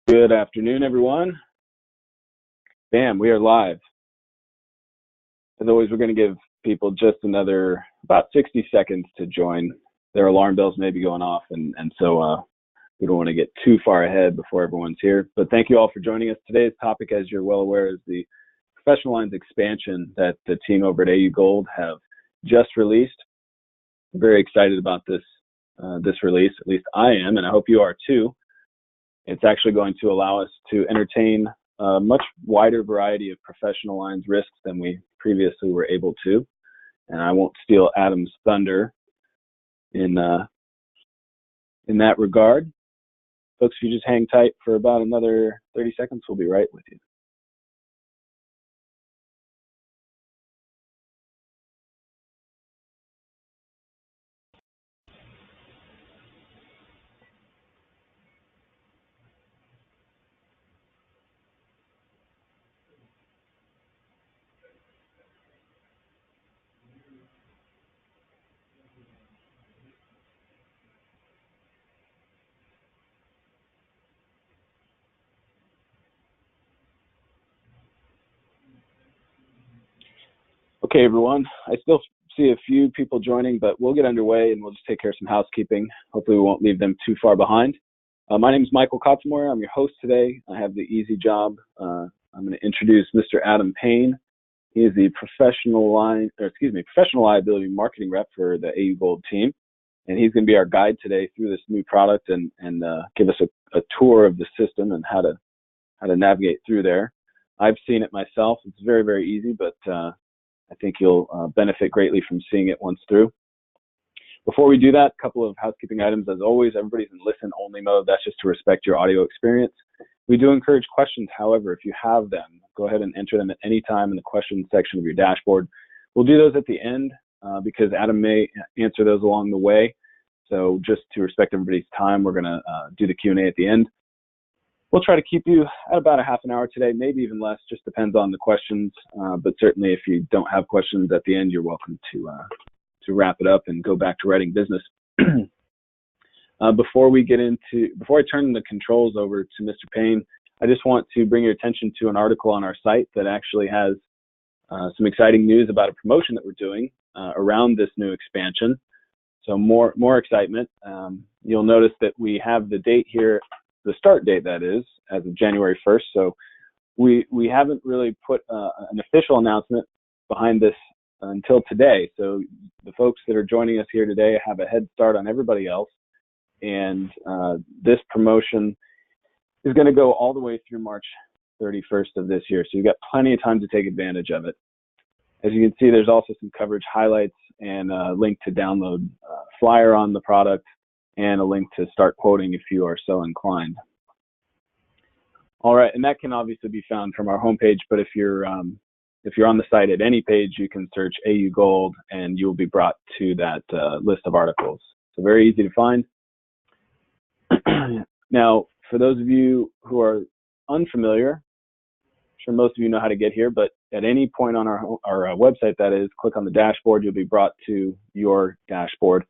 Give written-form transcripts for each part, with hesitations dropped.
Good afternoon, everyone. Bam, we are live. As always, we're going to give people just another about 60 seconds to join. Their alarm bells may be going off, and so we don't want to get too far ahead before everyone's here. But thank you all for joining us. Today's topic, as you're well aware, is the professional lines expansion that the team over at AUGold have just released. I'm very excited about this release. At least I am, and I hope you are too. It's actually going to allow us to entertain a much wider variety of professional lines risks than we previously were able to. And I won't steal Adam's thunder in that regard. Folks, if you just hang tight for about another 30 seconds, we'll be right with you. Okay, everyone. I still see a few people joining, but we'll get underway and we'll just take care of some housekeeping. Hopefully we won't leave them too far behind. My name is Michael Kotzenmoyer. I'm your host today. I have the easy job. I'm going to introduce Mr. Adam Payne. He is the professional liability marketing rep for the AUGold team. And he's going to be our guide today through this new product and give us a tour of the system and how to navigate through there. I've seen it myself. It's very, very easy, but I think you'll benefit greatly from seeing it once through. Before we do that, a couple of housekeeping items. As always, everybody's in listen-only mode. That's just to respect your audio experience. We do encourage questions. However, if you have them, go ahead and enter them at any time in the questions section of your dashboard. We'll do those at the end because Adam may answer those along the way. So just to respect everybody's time, we're going to do the Q&A at the end. We'll try to keep you at about a half an hour today, maybe even less, just depends on the questions. But certainly if you don't have questions at the end, you're welcome to wrap it up and go back to writing business. Before I turn the controls over to Mr. Payne, I just want to bring your attention to an article on our site that actually has some exciting news about a promotion that we're doing around this new expansion. So more excitement. You'll notice that we have the date here, the start date that is, as of January 1st. So we haven't really put an official announcement behind this until today. So the folks that are joining us here today have a head start on everybody else. And this promotion is going to go all the way through March 31st of this year. So you've got plenty of time to take advantage of it. As you can see, there's also some coverage highlights and a link to download a flyer on the product and a link to start quoting if you are so inclined. All right, and that can obviously be found from our homepage, but if you're on the site at any page, you can search AUGold and you'll be brought to that list of articles. So very easy to find. Now, for those of you who are unfamiliar, I'm sure most of you know how to get here, but at any point on our website, that is, click on the dashboard, you'll be brought to your dashboard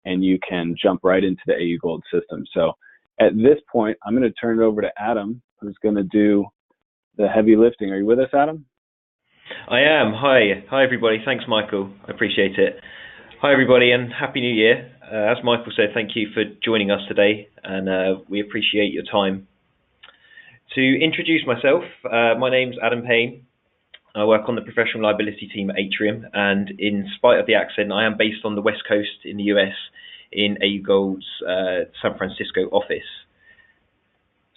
and you can jump right into the AUGold system. So at this point, I'm going to turn it over to Adam, who's going to do the heavy lifting. Are you with us, Adam? I am. Hi, everybody. Thanks, Michael. I appreciate it. Hi, everybody, and Happy New Year. As Michael said, thank you for joining us today, and we appreciate your time. To introduce myself, my name's Adam Payne. I work on the professional liability team at Atrium, and in spite of the accent, I am based on the West Coast in the US in AUGold's San Francisco office.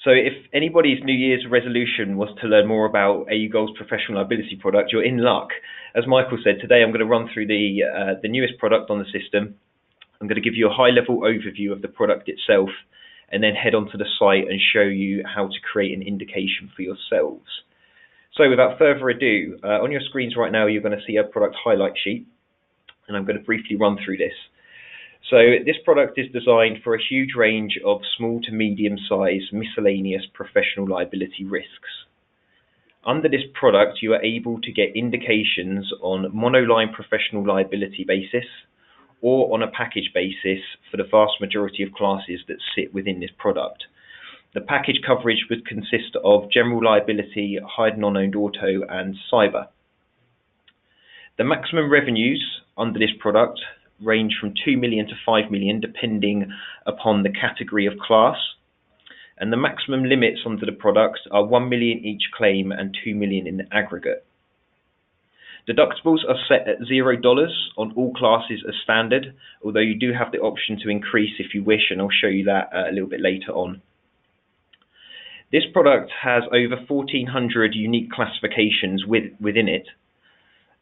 So if anybody's New Year's resolution was to learn more about AUGold's professional liability product, you're in luck. As Michael said, today I'm going to run through the newest product on the system. I'm going to give you a high-level overview of the product itself, and then head onto the site and show you how to create an indication for yourselves. So without further ado, on your screens right now, you're going to see a product highlight sheet, and I'm going to briefly run through this. So this product is designed for a huge range of small to medium-sized miscellaneous professional liability risks. Under this product, you are able to get indications on monoline professional liability basis or on a package basis for the vast majority of classes that sit within this product. The package coverage would consist of general liability, hired non-owned auto, and cyber. The maximum revenues under this product range from 2 million to 5 million, depending upon the category of class. And the maximum limits under the product are 1 million each claim and 2 million in the aggregate. Deductibles are set at $0 on all classes as standard, although you do have the option to increase if you wish, and I'll show you that a little bit later on. This product has over 1,400 unique classifications within it,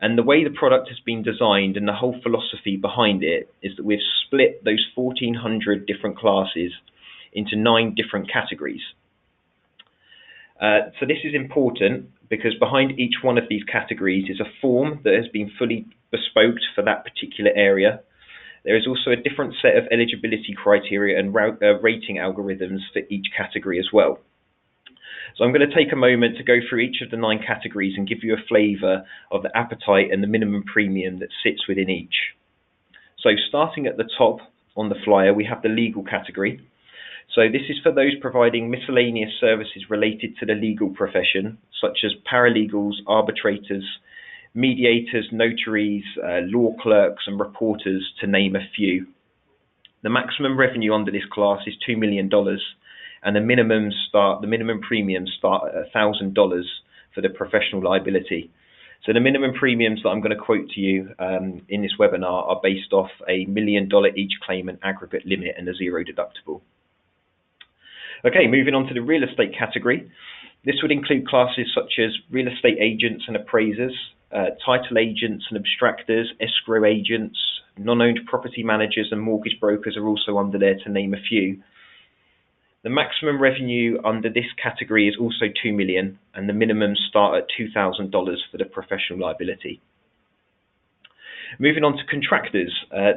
and the way the product has been designed and the whole philosophy behind it is that we've split those 1,400 different classes into 9 different categories. So this is important because behind each one of these categories is a form that has been fully bespoke for that particular area. There is also a different set of eligibility criteria and rating algorithms for each category as well. So I'm going to take a moment to go through each of the 9 categories and give you a flavour of the appetite and the minimum premium that sits within each. So starting at the top on the flyer, we have the legal category. So this is for those providing miscellaneous services related to the legal profession, such as paralegals, arbitrators, mediators, notaries, law clerks and reporters, to name a few. The maximum revenue under this class is $2 million, and the minimum premiums start at $1,000 for the professional liability. So the minimum premiums that I'm going to quote to you in this webinar are based off a $1 million each claim and aggregate limit and a 0 deductible. Okay, moving on to the real estate category. This would include classes such as real estate agents and appraisers, title agents and abstractors, escrow agents, non-owned property managers and mortgage brokers are also under there, to name a few. The maximum revenue under this category is also $2 million, and the minimums start at $2,000 for the professional liability. Moving on to contractors.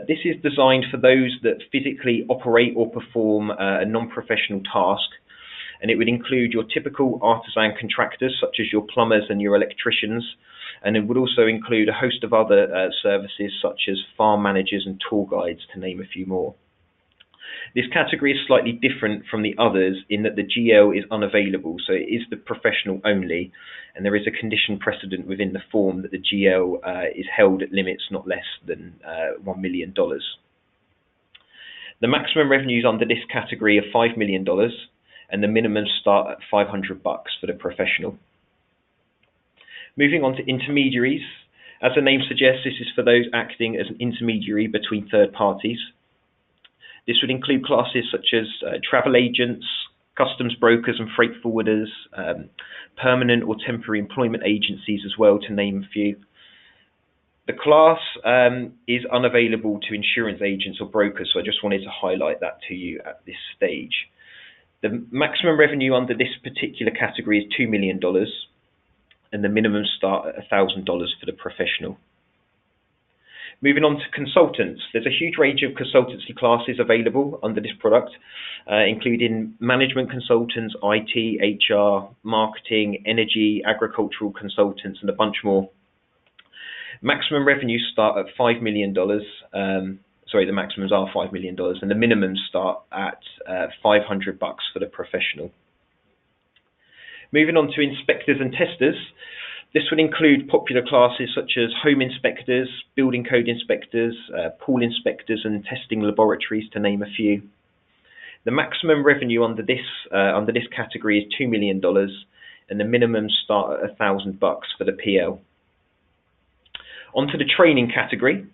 This is designed for those that physically operate or perform a non-professional task, and it would include your typical artisan contractors such as your plumbers and your electricians, and it would also include a host of other services such as farm managers and tour guides, to name a few more. This category is slightly different from the others in that the GL is unavailable, so it is the professional only, and there is a condition precedent within the form that the GL is held at limits not less than $1 million. The maximum revenues under this category are $5 million, and the minimums start at $500 for the professional. Moving on to intermediaries. As the name suggests, this is for those acting as an intermediary between third parties. This would include classes such as travel agents, customs brokers and freight forwarders, permanent or temporary employment agencies as well, to name a few. The class is unavailable to insurance agents or brokers, so I just wanted to highlight that to you at this stage. The maximum revenue under this particular category is $2 million, and the minimum start at $1,000 for the professional. Moving on to consultants, there's a huge range of consultancy classes available under this product, including management consultants, IT, HR, marketing, energy, agricultural consultants, and a bunch more. Maximum revenues start at $5 million. The maximums are $5 million, and the minimums start at $500 for the professional. Moving on to inspectors and testers. This would include popular classes such as home inspectors, building code inspectors, pool inspectors and testing laboratories, to name a few. The maximum revenue under this category is $2 million, and the minimums start at $1,000 for the PL. Onto the training category.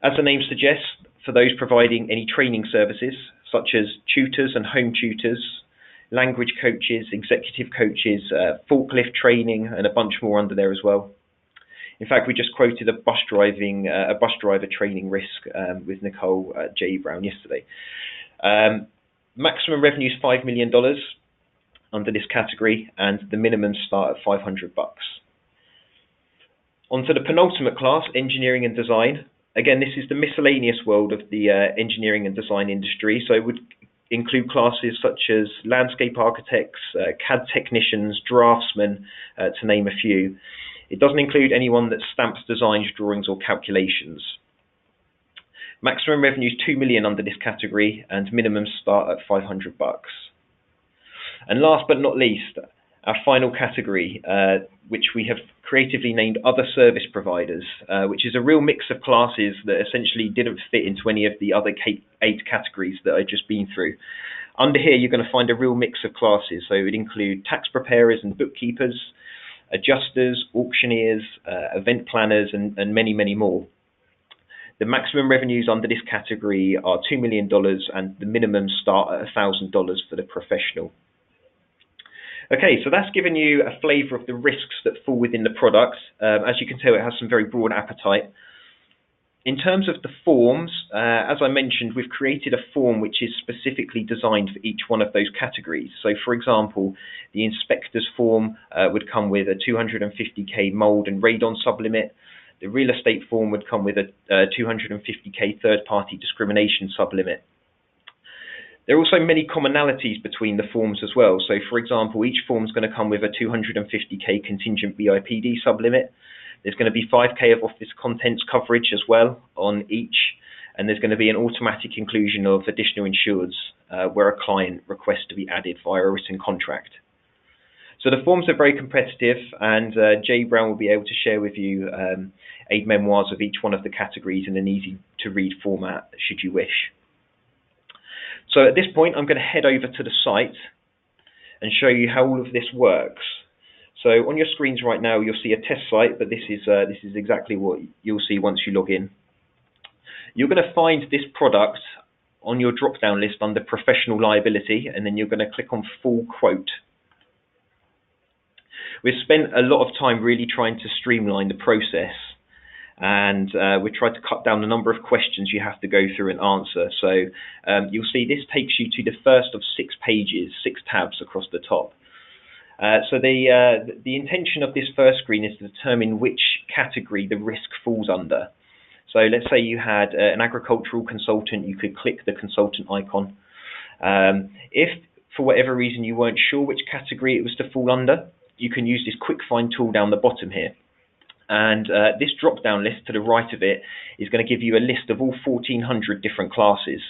As the name suggests, for those providing any training services such as tutors and home tutors, language coaches, executive coaches, forklift training, and a bunch more under there as well. In fact, we just quoted a bus driver training risk with Nicole J. Brown yesterday. Maximum revenue is $5 million under this category, and the minimum start at $500. Onto the penultimate class, engineering and design. Again, this is the miscellaneous world of the engineering and design industry, so it would include classes such as landscape architects, CAD technicians, draftsmen, to name a few. It doesn't include anyone that stamps designs, drawings or calculations. Maximum revenue is $2 million under this category, and minimums start at $500. And last but not least, our final category, which we have creatively named Other Service Providers, which is a real mix of classes that essentially didn't fit into any of the other 8 categories that I've just been through. Under here, you're going to find a real mix of classes. So it would include tax preparers and bookkeepers, adjusters, auctioneers, event planners, and many, many more. The maximum revenues under this category are $2 million, and the minimums start at $1,000 for the professional. Okay, so that's given you a flavour of the risks that fall within the product. As you can tell, it has some very broad appetite. In terms of the forms, as I mentioned, we've created a form which is specifically designed for each one of those categories. So, for example, the inspector's form would come with a 250k mould and radon sublimit. The real estate form would come with a 250k third-party discrimination sublimit. There are also many commonalities between the forms as well. So, for example, each form is going to come with a 250k contingent BIPD sublimit. There's going to be 5k of office contents coverage as well on each, and there's going to be an automatic inclusion of additional insureds where a client requests to be added via a written contract. So the forms are very competitive, and Jay Brown will be able to share with you 8 memoirs of each one of the categories in an easy-to-read format, should you wish. So at this point, I'm going to head over to the site and show you how all of this works. So on your screens right now, you'll see a test site, but this is exactly what you'll see once you log in. You're going to find this product on your drop-down list under Professional Liability, and then you're going to click on Full Quote. We've spent a lot of time really trying to streamline the process, and we tried to cut down the number of questions you have to go through and answer. So you'll see this takes you to the first of 6 pages, 6 tabs across the top. So the intention of this first screen is to determine which category the risk falls under. So let's say you had an agricultural consultant, you could click the consultant icon. If for whatever reason you weren't sure which category it was to fall under, you can use this quick find tool down the bottom here. And this drop down list to the right of it is going to give you a list of all 1,400 different classes.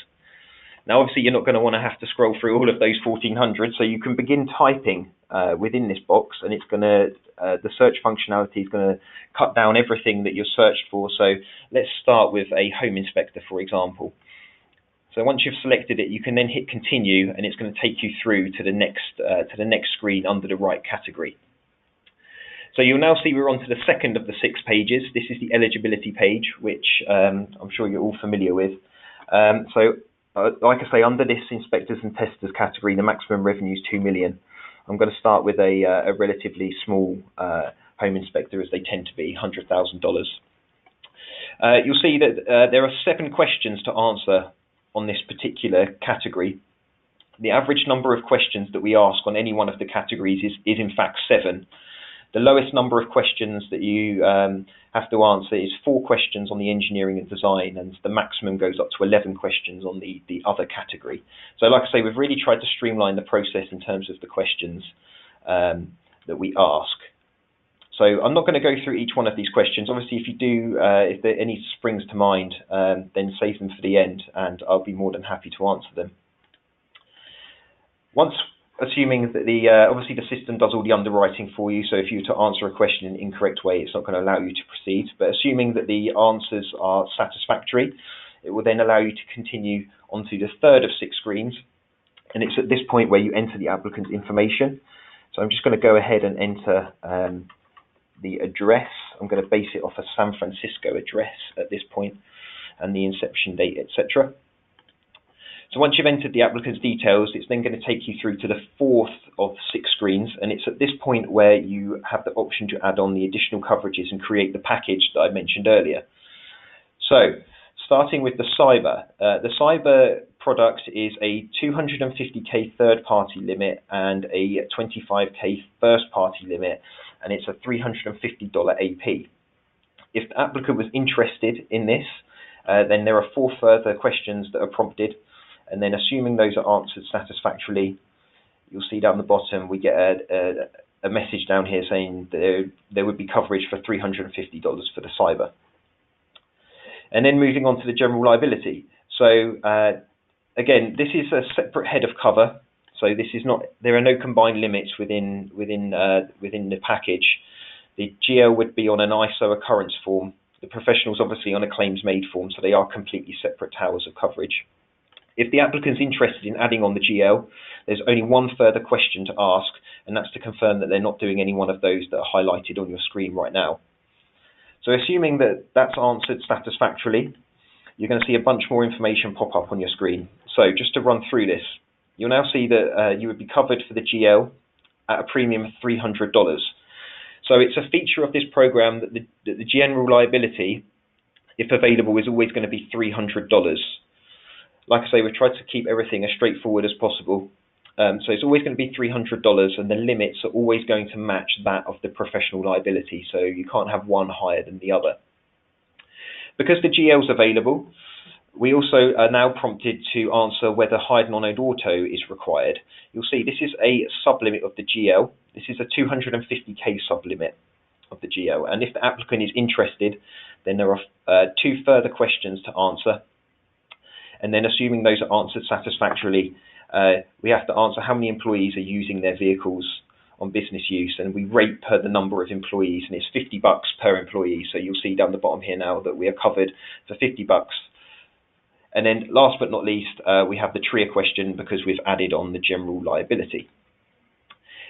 Now, obviously, you're not going to want to have to scroll through all of those 1,400, so you can begin typing within this box, and it's going to the search functionality is going to cut down everything that you're searched for. So let's start with a home inspector, for example. So once you've selected it, you can then hit continue, and it's going to take you through to the next screen under the right category. So you'll now see we're on to the second of the 6 pages. This is the eligibility page, which I'm sure you're all familiar with. Like I say, under this inspectors and testers category, the maximum revenue is $2 million. I'm going to start with a relatively small home inspector, as they tend to be, $100,000. You'll see that there are 7 questions to answer on this particular category. The average number of questions that we ask on any one of the categories is in fact 7. The lowest number of questions that you have to answer is 4 questions on the engineering and design, and the maximum goes up to 11 questions on the other category. So like I say, we've really tried to streamline the process in terms of the questions that we ask. So I'm not going to go through each one of these questions. Obviously, if you do, if there any springs to mind, then save them for the end, and I'll be more than happy to answer them. Assuming that obviously the system does all the underwriting for you, so if you were to answer a question in an incorrect way, it's not going to allow you to proceed. But assuming that the answers are satisfactory, it will then allow you to continue onto the third of 6 screens. And it's at this point where you enter the applicant's information. So I'm just going to go ahead and enter the address. I'm going to base it off a San Francisco address at this point, and the inception date, etc. So once you've entered the applicant's details, it's then going to take you through to the 4th of 6 screens, and it's at this point where you have the option to add on the additional coverages and create the package that I mentioned earlier. So starting with the cyber product is a 250k third-party limit and a 25k first-party limit, and it's a $350 AP. If the applicant was interested in this, then there are 4 further questions that are prompted. And then assuming those are answered satisfactorily, you'll see down the bottom we get a message down here saying there would be coverage for $350 for the cyber. And then moving on to the general liability. So again, this is a separate head of cover. So this is not. There are no combined limits within the package. The GL would be on an ISO occurrence form. The professional's obviously on a claims made form, so they are completely separate towers of coverage. If the applicant's interested in adding on the GL, there's only one further question to ask, and that's to confirm that they're not doing any one of those that are highlighted on your screen right now. So assuming that that's answered satisfactorily, you're going to see a bunch more information pop up on your screen. So just to run through this, you'll now see that you would be covered for the GL at a premium of $300. So it's a feature of this program that the general liability, if available, is always going to be $300. Like I say, we've tried to keep everything as straightforward as possible. So it's always going to be $300, and the limits are always going to match that of the professional liability. So you can't have one higher than the other. Because the GL is available, we also are now prompted to answer whether hired non-owned auto is required. You'll see this is a sublimit of the GL. This is a 250k sublimit of the GL. And if the applicant is interested, then there are two further questions to answer. And then assuming those are answered satisfactorily, we have to answer how many employees are using their vehicles on business use, and we rate per the number of employees, and it's $50 per employee. So you'll see down the bottom here now that we are covered for $50. And then last but not least, we have the TRIA question because we've added on the general liability.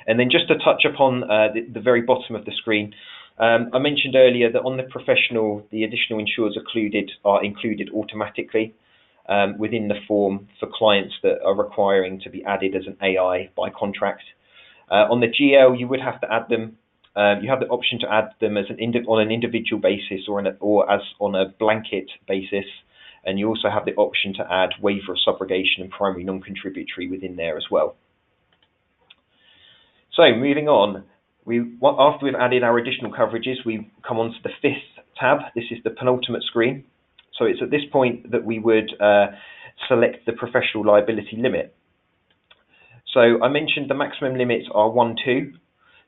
And then just to touch upon the very bottom of the screen, I mentioned earlier that on the professional, the additional insurers are included automatically within the form for clients that are requiring to be added as an AI by contract. On the GL, you would have to add them. You have the option to add them as on an individual basis or as on a blanket basis, and you also have the option to add waiver of subrogation and primary non-contributory within there as well. So moving on, after we've added our additional coverages, we come on to the fifth tab. This is the penultimate screen. So it's at this point that we would select the professional liability limit. So I mentioned the maximum limits are 1-2.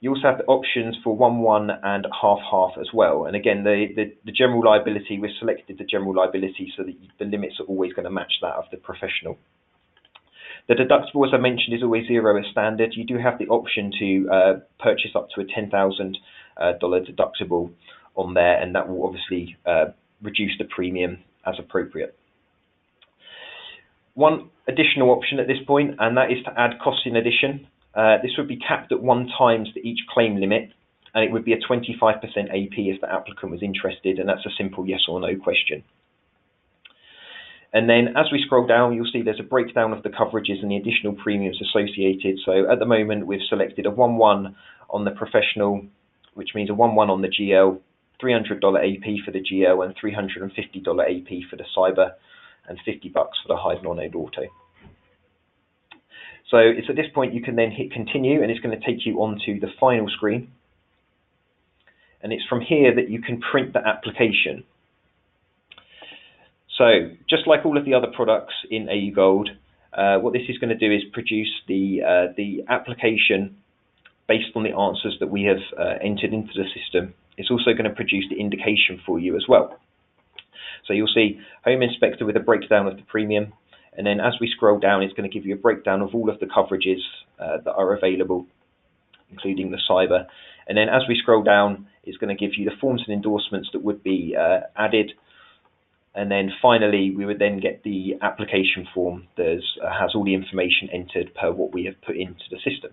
You also have the options for 1-1 and half-half as well. And again, the general liability, we've selected the general liability so that the limits are always going to match that of the professional. The deductible, as I mentioned, is always $0 as standard. You do have the option to purchase up to a $10,000 deductible on there, and that will obviously reduce the premium as appropriate. One additional option at this point, and that is to add costs in addition. This would be capped at 1 times each claim limit, and it would be a 25% AP if the applicant was interested, and that's a simple yes or no question. And then as we scroll down, you'll see there's a breakdown of the coverages and the additional premiums associated. So at the moment, we've selected a 1-1 on the professional, which means a 1-1 on the GL, $300 AP for the GL, and $350 AP for the cyber, and $50 for the hired non-owned auto. So it's at this point you can then hit continue, and it's going to take you onto the final screen. And it's from here that you can print the application. So just like all of the other products in AUGold, what this is going to do is produce the application based on the answers that we have entered into the system. It's also going to produce the indication for you as well. So you'll see Home Inspector with a breakdown of the premium, and then as we scroll down, it's going to give you a breakdown of all of the coverages that are available, including the cyber. And then as we scroll down, it's going to give you the forms and endorsements that would be added. And then finally, we would then get the application form that has all the information entered per what we have put into the system.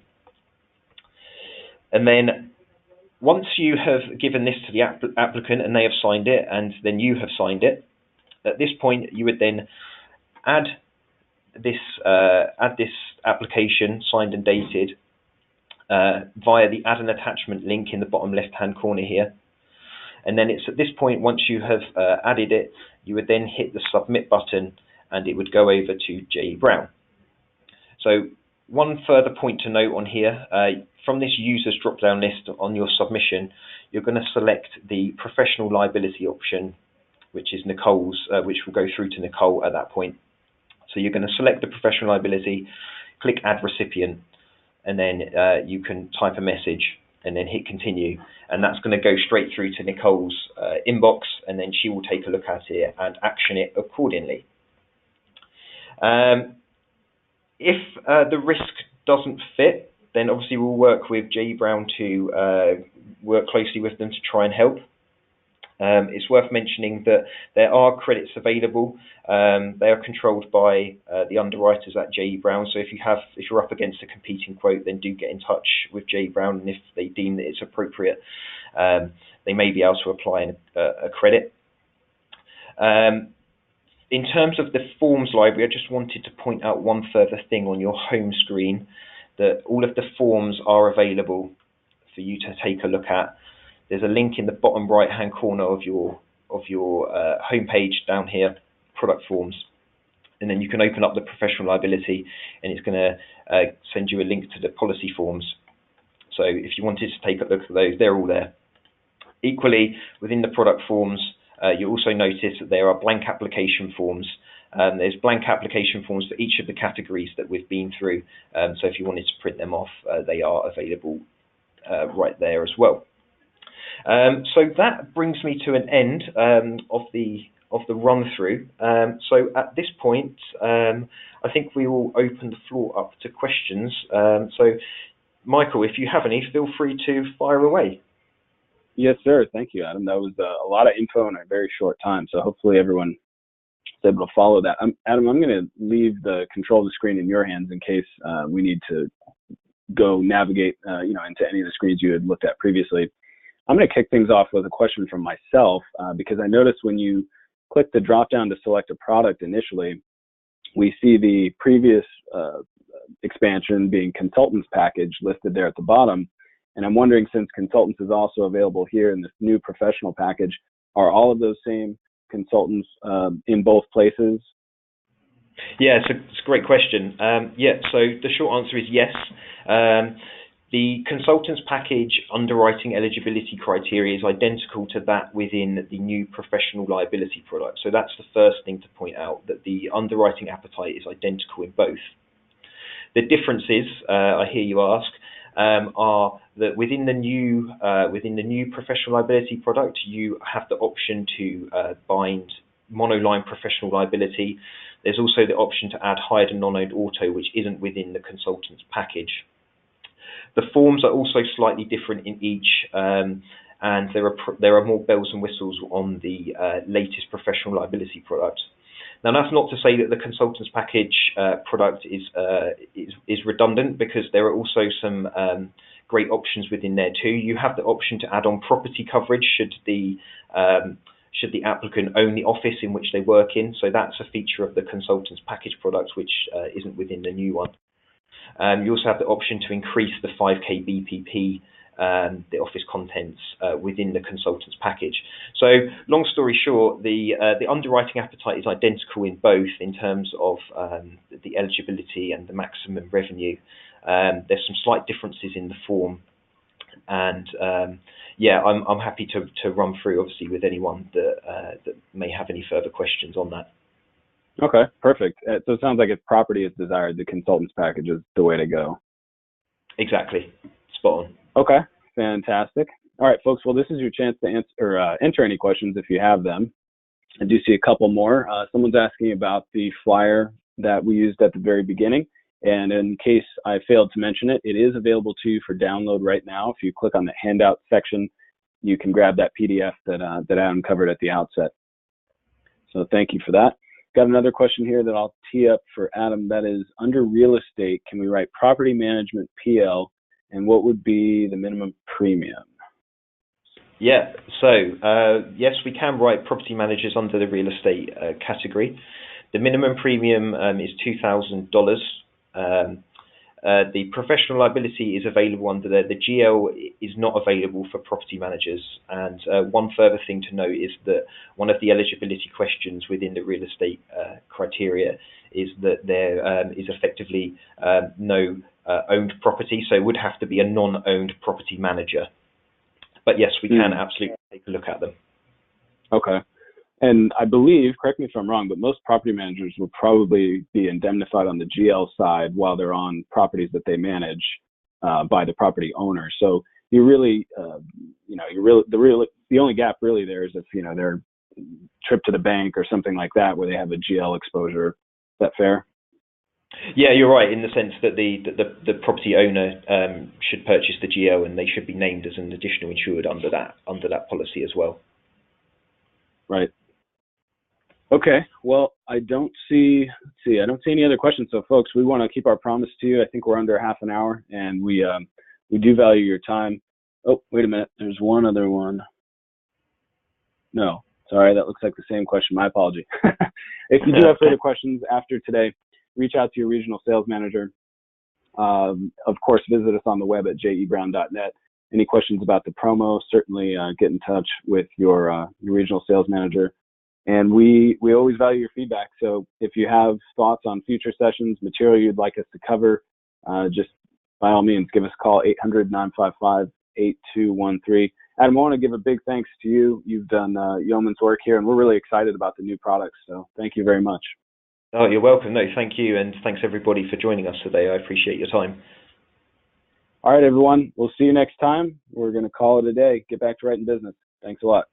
And then once you have given this to the applicant and they have signed it, and then you have signed it, at this point you would then add this application signed and dated via the add an attachment link in the bottom left hand corner here. And then it's at this point, once you have added it, you would then hit the submit button and it would go over to J. Brown. So one further point to note on here, from this users drop down list on your submission, you're going to select the professional liability option, which is Nicole's, which will go through to Nicole at that point. So you're going to select the professional liability, click add recipient, and then you can type a message and then hit continue, and that's going to go straight through to Nicole's inbox, and then she will take a look at it and action it accordingly. If the risk doesn't fit, then obviously we'll work with J. Brown to work closely with them to try and help. It's worth mentioning that there are credits available. They are controlled by the underwriters at J. Brown. So if you're up against a competing quote, then do get in touch with J. Brown, and if they deem that it's appropriate, they may be able to apply a credit. In terms of the forms library, I just wanted to point out one further thing on your home screen, that all of the forms are available for you to take a look at. There's a link in the bottom right-hand corner of your homepage down here, product forms, and then you can open up the professional liability, and it's going to send you a link to the policy forms. So if you wanted to take a look at those, they're all there. Equally, within the product forms, you also notice that there are blank application forms. There's blank application forms for each of the categories that we've been through. So if you wanted to print them off, they are available right there as well. So that brings me to an end of the run through. So at this point, I think we will open the floor up to questions. So Michael, if you have any, feel free to fire away. Yes, sir. Thank you, Adam. That was a lot of info in a very short time. So hopefully everyone is able to follow that. Adam, I'm going to leave the control of the screen in your hands in case we need to go navigate, into any of the screens you had looked at previously. I'm going to kick things off with a question from myself because I noticed when you click the drop down to select a product initially, we see the previous expansion being consultants package listed there at the bottom. And I'm wondering, since consultants is also available here in this new professional package, are all of those same consultants in both places? Yeah, it's a great question. So the short answer is yes. The consultants package underwriting eligibility criteria is identical to that within the new professional liability product. So that's the first thing to point out, that the underwriting appetite is identical in both. The differences, I hear you ask, are that within the new professional liability product, you have the option to bind monoline professional liability. There's also the option to add hired and non-owned auto, which isn't within the consultants package. The forms are also slightly different in each, and there are more bells and whistles on the latest professional liability product. Now, that's not to say that the consultants package product is redundant, because there are also some great options within there too. You have the option to add on property coverage should the applicant own the office in which they work in. So that's a feature of the consultants package product, which isn't within the new one. You also have the option to increase the 5K BPP, the office contents within the consultants package. So long story short, the underwriting appetite is identical in both in terms of the eligibility and the maximum revenue. There's some slight differences in the form, and I'm happy to run through, obviously, with anyone that may have any further questions on that. Okay, perfect. So it sounds like if property is desired, the consultants package is the way to go. Exactly. Spot on. Okay, fantastic. All right, folks. Well, this is your chance to enter any questions if you have them. I do see a couple more. Someone's asking about the flyer that we used at the very beginning. And in case I failed to mention it, it is available to you for download right now. If you click on the handout section, you can grab that PDF that Adam covered at the outset. So thank you for that. Got another question here that I'll tee up for Adam. That is, under real estate, can we write property management PL, and what would be the minimum premium? Yeah, so yes, we can write property managers under the real estate category. The minimum premium is $2,000. The professional liability is available under there. The GL is not available for property managers. And one further thing to note is that one of the eligibility questions within the real estate criteria is that there is effectively no owned property, so it would have to be a non-owned property manager. But yes, we can absolutely take a look at them. Okay. And I believe, correct me if I'm wrong, but most property managers will probably be indemnified on the GL side while they're on properties that they manage by the property owner. So you really, the only gap really there is if, their trip to the bank or something like that where they have a GL exposure. Is that fair? Yeah, you're right in the sense that the property owner should purchase the GL, and they should be named as an additional insured under that policy as well. Right. Okay. Well, I don't see. I don't see any other questions. So, folks, we want to keep our promise to you. I think we're under half an hour, and we do value your time. Oh, wait a minute. There's one other one. No, sorry, that looks like the same question. My apology. If you do have further questions after today, reach out to your regional sales manager. Of course, visit us on the web at jebrown.net. Any questions about the promo, certainly get in touch with your regional sales manager. And we always value your feedback. So if you have thoughts on future sessions, material you'd like us to cover, just by all means, give us a call, 800-955-8213. Adam, I want to give a big thanks to you. You've done yeoman's work here, and we're really excited about the new products. So thank you very much. Oh, you're welcome. No, thank you. And thanks everybody for joining us today. I appreciate your time. All right, everyone. We'll see you next time. We're going to call it a day. Get back to writing business. Thanks a lot.